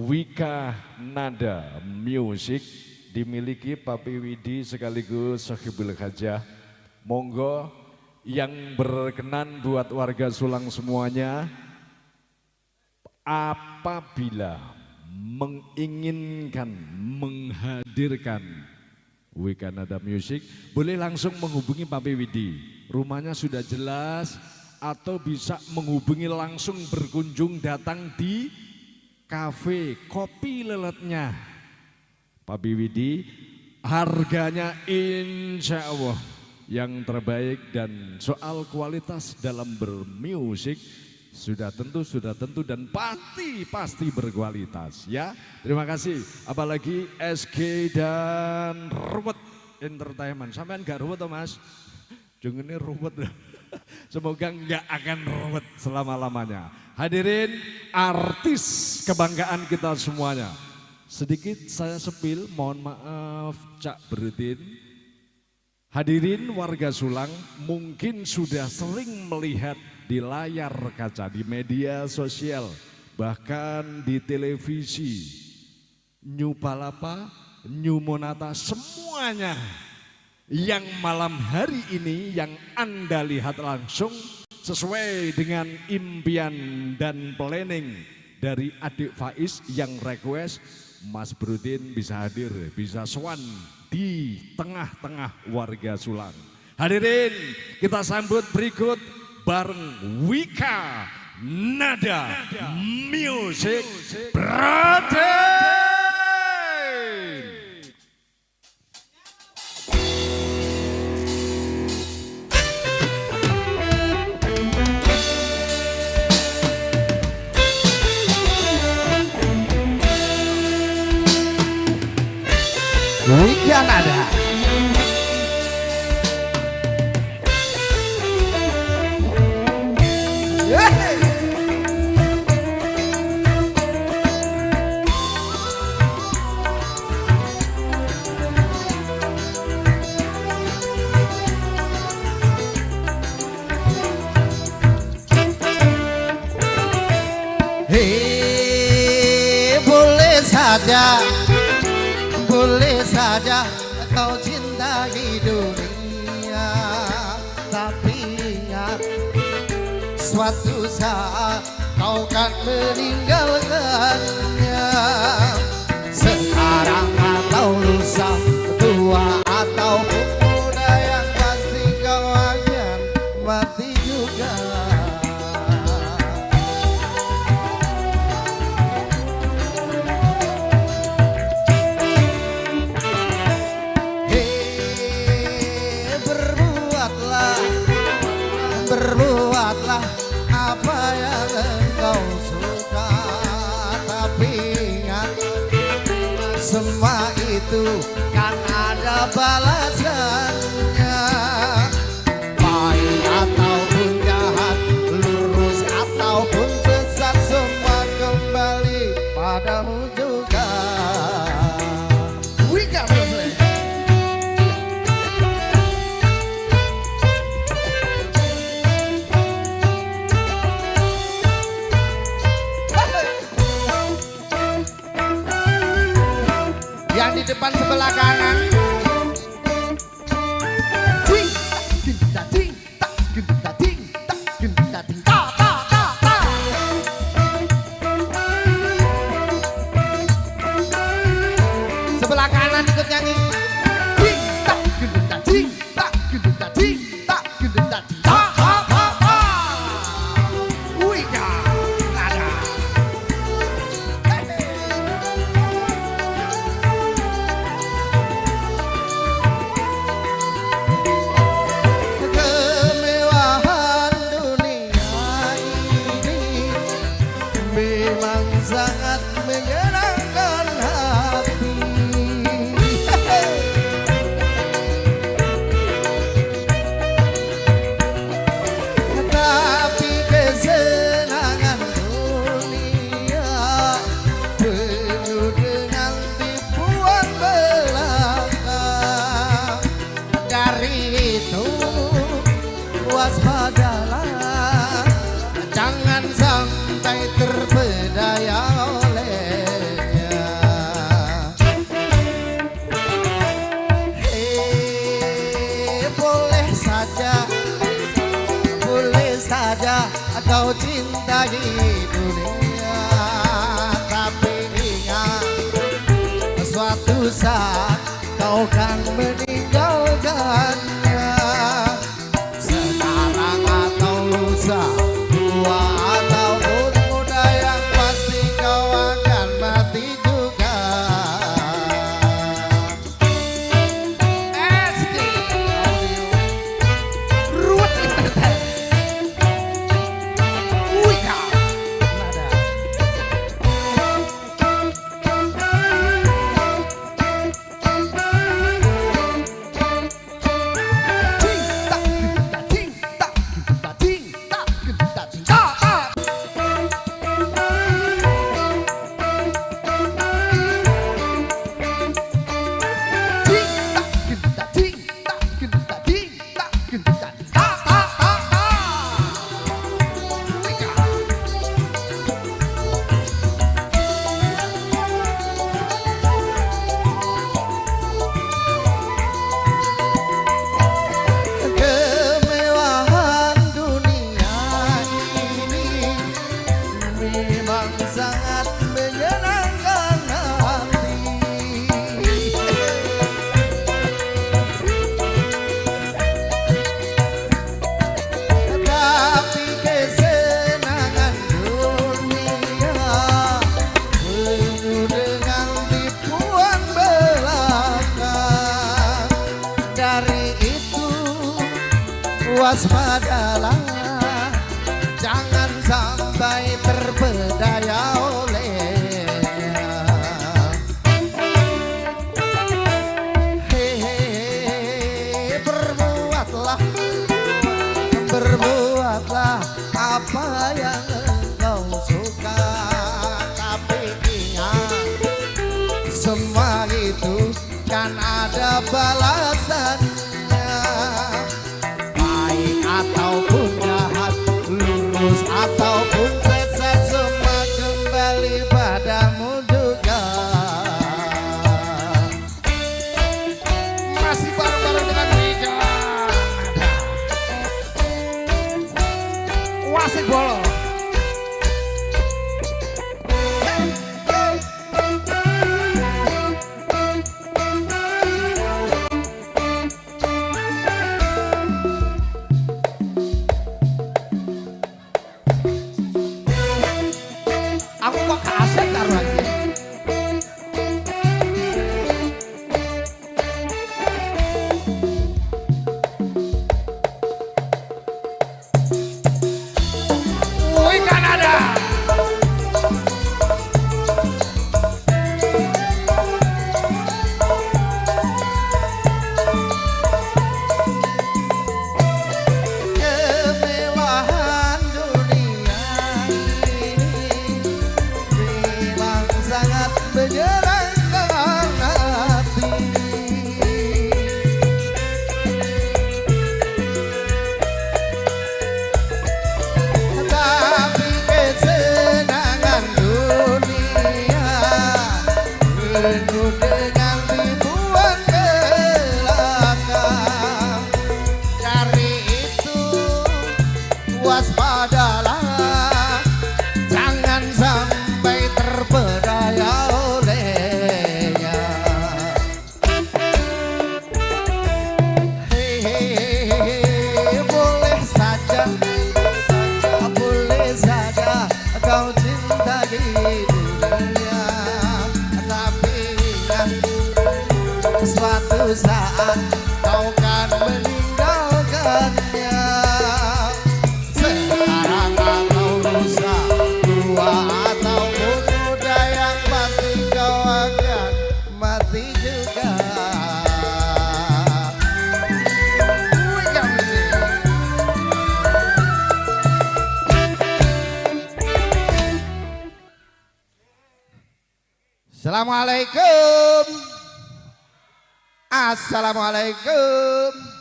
Wika Nada Music dimiliki Papi Widi sekaligus Sohibul Hajah. Monggo yang berkenan buat warga Sulang semuanya, apabila menginginkan menghadirkan Wika Nada Music, boleh langsung menghubungi Papi Widi. Rumahnya sudah jelas, atau bisa menghubungi langsung berkunjung datang di kafe kopi leletnya Papi Widi. Harganya insya Allah yang terbaik, dan soal kualitas dalam bermusik sudah tentu dan pasti berkualitas ya. Terima kasih. Apalagi SG dan Ruwet Entertainment. Sampean gak ruwet toh Mas? Jangan ini ruwet. Semoga nggak akan ruwet selama-lamanya. Hadirin artis kebanggaan kita semuanya. Sedikit saya sepil, mohon maaf Cak Berdin. Hadirin warga Sulang mungkin sudah sering melihat di layar kaca, di media sosial, bahkan di televisi. New Palapa, New Monata, semuanya yang malam hari ini yang Anda lihat langsung sesuai dengan impian dan planning dari adik Faiz yang request Mas Brudin bisa hadir, bisa sowan di tengah-tengah warga Sulang. Hadirin, kita sambut berikut bareng Wika Nada Music Brother. Wika Nada. Boleh saja kau cintai dunia, tapi ingat suatu saat kau kan meninggalkannya. Sekarang atau lusa, tua ataupun muda, yang pasti kau akan mati juga. Berbuatlah apa yang engkau suka, tapi ingat semua itu kan ada balasannya. Baik ataupun jahat, lurus ataupun sesat, semua kembali padamu juga. Wika Music. Yang di depan sebelah kanan, ting tak ting tak tak ting tak tak ting ta ta ta ta. Sebelah kanan ikut nyanyi, ting tak ting tak ting tak tak ting ta ta ta ta. Wika Nada. Memang sangat menyenangkan hati. Tapi kesenangan dunia penuh dengan tipuan belaka. Dari itu waspadalah, jangan sampai terpedaya oleh kau cintai dunia. Tapi ingat suatu saat kau kan meninggalkannya. Sekarang atau lusa, tua ataupun muda, yang pasti kau akan mati juga. SD Audio Ruwet Entertainment. Wika Nada. Kemewahan dunia ini memang sangat menyenangkan hati. Tapi kesenangan dunia penuh dengan tipuan belaka. Dari itu waspadalah, jangan sampai terpedaya olehnya. Hehehe, berbuatlah apa yang engkau suka. Tapi ingat, semua itu kan ada balasannya. Baik ataupun jahat, lurus ataupun sesat, semua kembali padamu juga. Masih bareng-bareng dengan Wika Nada. Wasik Bolo. Aku kok kaset karo lagi. Wika Nada. Kemewahan dunia ini memang sangat menyenangkan hati. Tapi kesenangan dunia penuh dengan tipuan belaka. Dari itu waspadalah, jangan sampai terpedaya olehnya. Hehehe, boleh saja kau cintai dunia. Tapi ingat, suatu saat kau kan meninggalkannya. Sekarang atau lusa, tua ataupun muda, yang pasti kau akan mati juga. Wika Musik. Assalamualaikum. Assalamualaikum.